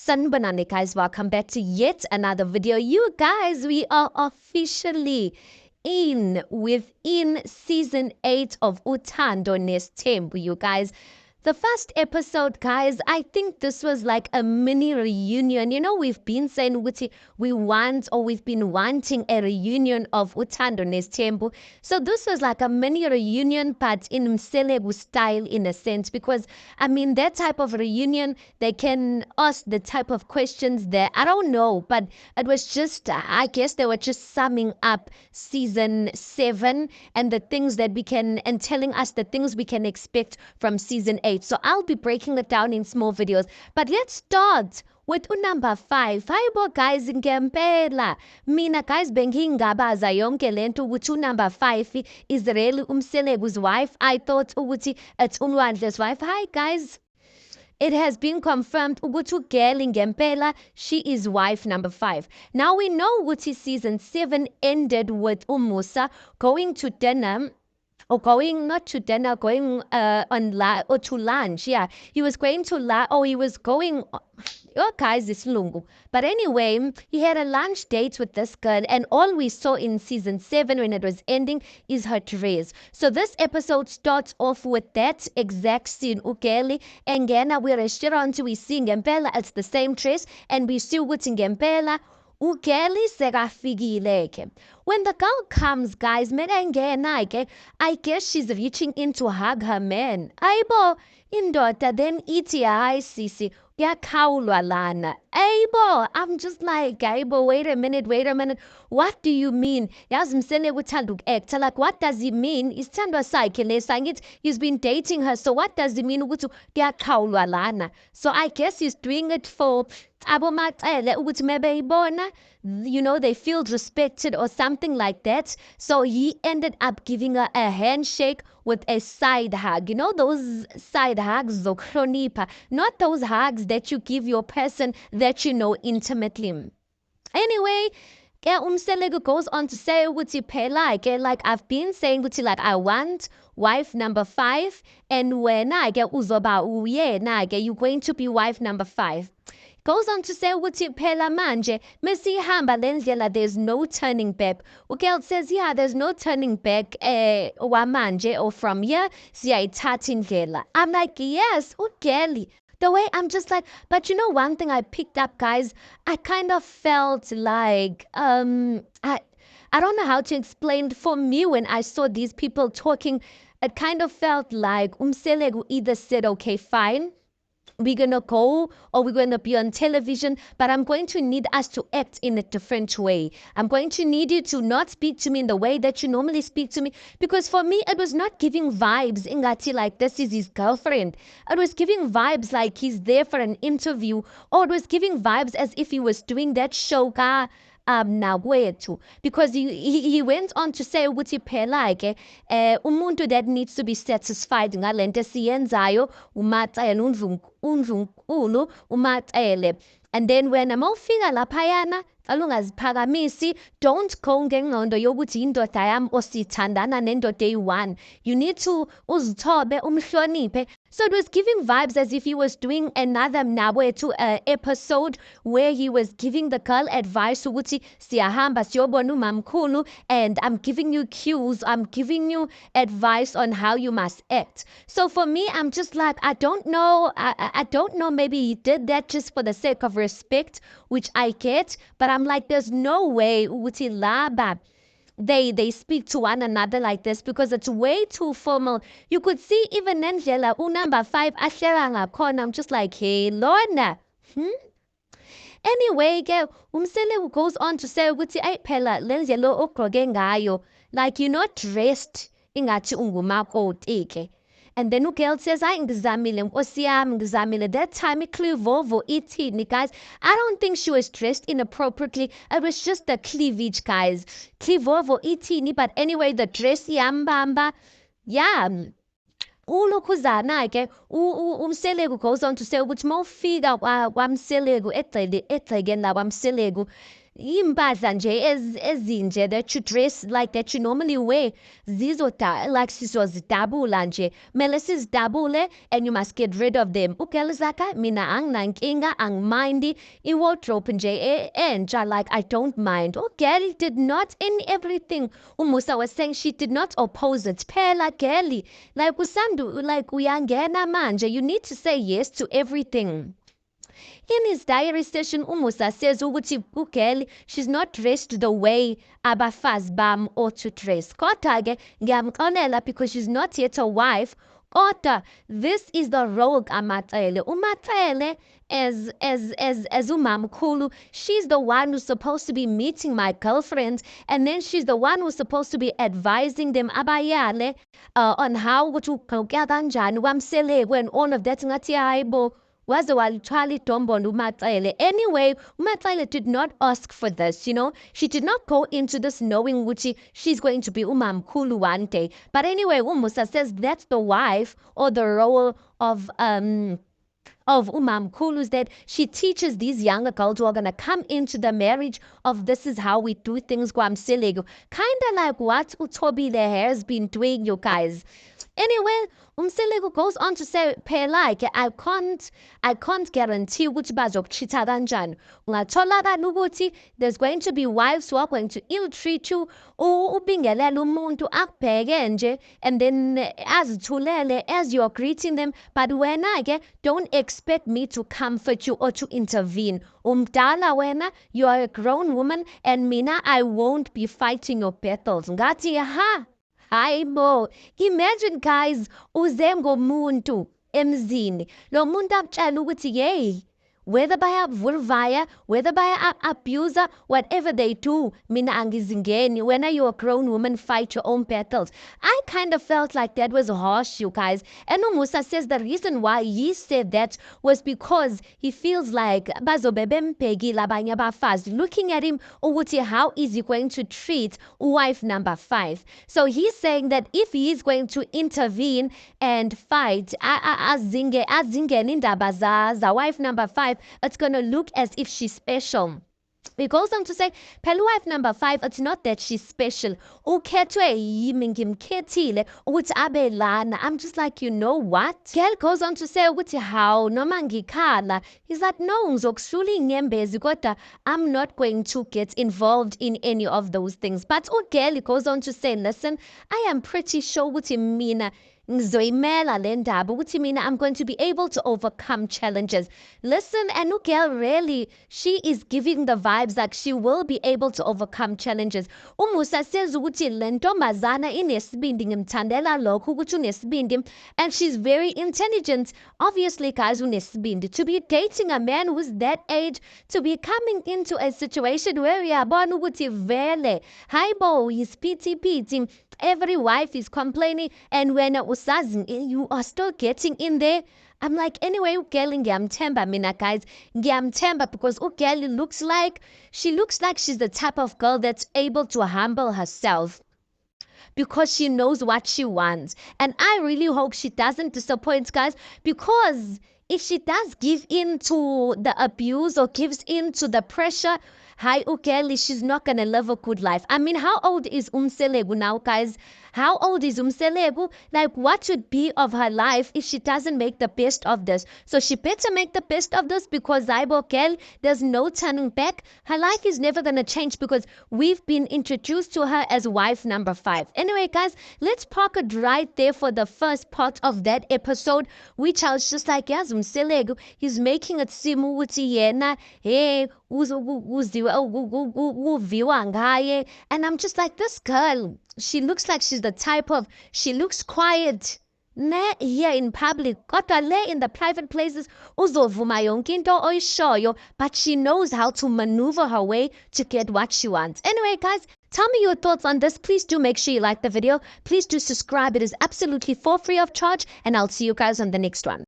Sanbanane guys, welcome back to yet another video. You guys, we are officially within season 8 of Uthando Nesthembu, you guys. The first episode, guys, I think this was like a mini reunion. You know, we've been saying we've been wanting a reunion of Uthando Nesthembu. So this was like a mini reunion, but in Mselegu style in a sense, because I mean, that type of reunion, they can ask the type of questions there. I don't know, but it was just, I guess they were just summing up season 7 and the things that we can, and telling us the things we can expect from season 8. So I'll be breaking it down in small videos. But let's start with number 5. Hayibo guys, ngempela. Mina guys bengingabaza yonke lento ukuthi number 5 is really Mselegu's wife. I thought ukuthi it's Unwandle's wife. Hi guys. It has been confirmed ukuthi girl ngempela, she is wife number 5. Now we know ukuthi season 7 ended with Umusa going to dinner. Or going not to dinner, going or to lunch. Yeah, he was going to he was going. Oh, guys, this lungu. But anyway, he had a lunch date with this girl, and all we saw in season 7 when it was ending is her dress. So this episode starts off with that exact scene. Ukeli and Gena, we're restaurant, we see Ngempela, it's the same dress, and we see what's Ngempela. Ukeli sekafikile. When the girl comes, guys, I guess she's reaching in to hug her man. Aibo, indoda, then iti hi sisi. Yakhawulwa lana. Aibo, I'm just like, Aibo, wait a minute. What do you mean? Yazi Mselegu uthanda uku-act. Like, what does he mean? Isithandwa sakhe lesa. He's been dating her. So what does he mean ukuthi yakhawulwa lana? So I guess he's doing it for abomacele ukuthi mebeyibona, you know, they feel respected or something like that. So he ended up giving her a handshake with a side hug. You know, those side hugs, zokronipa, not those hugs that you give your person that you know intimately. Anyway, Umselegu goes on to say ukuthi phela like I've been saying ukuthi like I want wife number 5, and wena uzoba uyena you're going to be wife number 5. Goes on to say ukuthi phela manje mesihamba lendlela there's no turning back. Ugel says yeah, there's no turning back wamanje or from here siyayithatha indlela. I'm like yes, Ugeli. The way I'm just like, but you know one thing I picked up, guys, I kind of felt like I don't know how to explain. For me, when I saw these people talking, it kind of felt like Umselegu either said, okay, fine, we're gonna go or we're gonna be on television, but I'm going to need us to act in a different way. I'm going to need you to not speak to me in the way that you normally speak to me, because for me it was not giving vibes ingati like this is his girlfriend. It was giving vibes like he's there for an interview, or it was giving vibes as if he was doing that show nawethu, because he went on to say ukuthi phela umuntu that needs to be satisfied ngalento esiyenzayo umacele uNdlunkulu umacele. And then when amawufika laphayana alungaziphakamisi, don't go ngengqondo yokuthi indoda yami osithandana nendoda eyi-1. You need to uzithobe umhloniphe. So it was giving vibes as if he was doing another Mnawethu episode where he was giving the girl advice ukuthi siyahamba siyobona umamkhulu, and I'm giving you cues, I'm giving you advice on how you must act. So for me, I'm just like, I don't know, maybe he did that just for the sake of respect, which I get, but I'm like, there's no way ukuthi laba they speak to one another like this, because it's way too formal. You could see even nendlela number 5 ahlela ngakhona. I'm just like, hey Lorna. Anyway, Umselegu goes on to say ukuthi ay phela lendlela ogqoke ngayo, like you're not dressed ingathi ungumakoti. And then Ugel says, I ngizamile nkosi yami ngizamile. That time Clivovo ithini, guys. I don't think she was dressed inappropriately. It was just the cleavage, guys. Clivovo ithini, but anyway, the dress yambamba. Yeah. Ulokhuzana Umselegu goes on to say ukuthi mawufika kwaMselegu egcekeni la kwaMselegu, impahla nje ezinje that you dress like that you normally wear like sizozidabula nje mele sizidabule and you must get rid of them. Ugirl zaka mina anginankinga angimindi i-wardrobe nje entsha like I don't mind. Ugirl did not in everything Umusa was saying she did not oppose it. Phela girl like usandu like uyangena manje you need to say yes to everything. In his diary session, Umusa says ukuthi ugirl she's not dressed the way abafazi bam ought to dress. Kodwa-ke ngiyamxolela because she's not yet a wife. Kodwa this is the role kaMatsele. uMatsele as umamkhulu, she's the one who's supposed to be meeting my girlfriends, and then she's the one who's supposed to be advising them abayale on how ukuthi ugqoka kanjani wamseleko and all of that. Ngathi hayibo waze walithwala idombondo uMatsele. Anyway, uMatsele did not ask for this, you know. She did not go into this knowing ukuthi she's going to be umamkhulu one day. But anyway, Umusa says that's the wife or the role of umamkhulu is that she teaches these younger girls who are going to come into the marriage of this is how we do things kwamseleko. Kind of like what uThobile has been doing, you guys. Anyway, Umseleko goes on to say, like I can't guarantee ukuthi bazokuchitha kanjani. Ungatholakala ukuthi there's going to be wives who are going to ill-treat you, ubingelele umuntu akubheke nje, and then azithulele as you're greeting them. But wena-ke, don't expect me to comfort you or to intervene. Umdala wena, you are a grown woman, and mina, I won't be fighting your battles. Ngathi, ha! Hayibo, imagine guys, uze ngomuntu emzini. Lo muntu akutshela ukuthi yey, whether bayavurvaya, whether baya-abuser, whatever they do, mina angizingeni. When are you a grown woman, fight your own battles. I kind of felt like that was harsh, you guys. And Umusa says the reason why he said that was because he feels like bazobe bempegi labanye abafazi looking at him ukuthi how is he going to treat wife number 5. So he's saying that if he is going to intervene and fight azingeni indaba za wife number 5, it's going to look as if she's special. He goes on to say, phela wife number 5, it's not that she's special. Ukhethwe yimi ngimkhethile ukuthi abe lana. I'm just like, you know what? Girl goes on to say ukuthi how noma ngikhala. He's like, no, ngizokusula inyembezi kodwa I'm not going to get involved in any of those things. But ugirl goes on to say, listen, I am pretty sure ukuthi mina ngizoyimela le ndaba ukuthi mina I'm going to be able to overcome challenges. Listen, and ugirl really, she is giving the vibes like she will be able to overcome challenges. Umusa says ukuthi le ntombazana inesibindi, ngimthandela lokho ukuthi unesibindi, and she's very intelligent. Obviously, guys, unesibindi. To be dating a man who's that age, to be coming into a situation where uyabona ukuthi vele, hayibo, he's pity. Every wife is complaining, and when you are still getting in there. I'm like, anyway, ugirl ngiyamthemba mina, guys. Ngiyamthemba because ugirl looks like she's the type of girl that's able to humble herself because she knows what she wants. And I really hope she doesn't disappoint, guys, because if she does give in to the abuse or gives in to the pressure, hi, ugirl, she's not gonna live a good life. I mean, how old is Umseleko now, guys? How old is Umseleko? Like, what would be of her life if she doesn't make the best of this? So she better make the best of this because Zaibo girl, there's no turning back. Her life is never gonna change because we've been introduced to her as wife number 5. Anyway, guys, let's park it right there for the first part of that episode, which I was just like, yes, Umseleko, he's making it seem ukuthi yena, hey, and I'm just like, this girl, she looks like she's the type of, she looks quiet here in public, kodwa le in the private places uzovuma yonke into oyishoyo, but she knows how to maneuver her way to get what she wants. Anyway, guys, tell me your thoughts on this. Please do make sure you like the video. Please do subscribe. It is absolutely for free of charge, and I'll see you guys on the next one.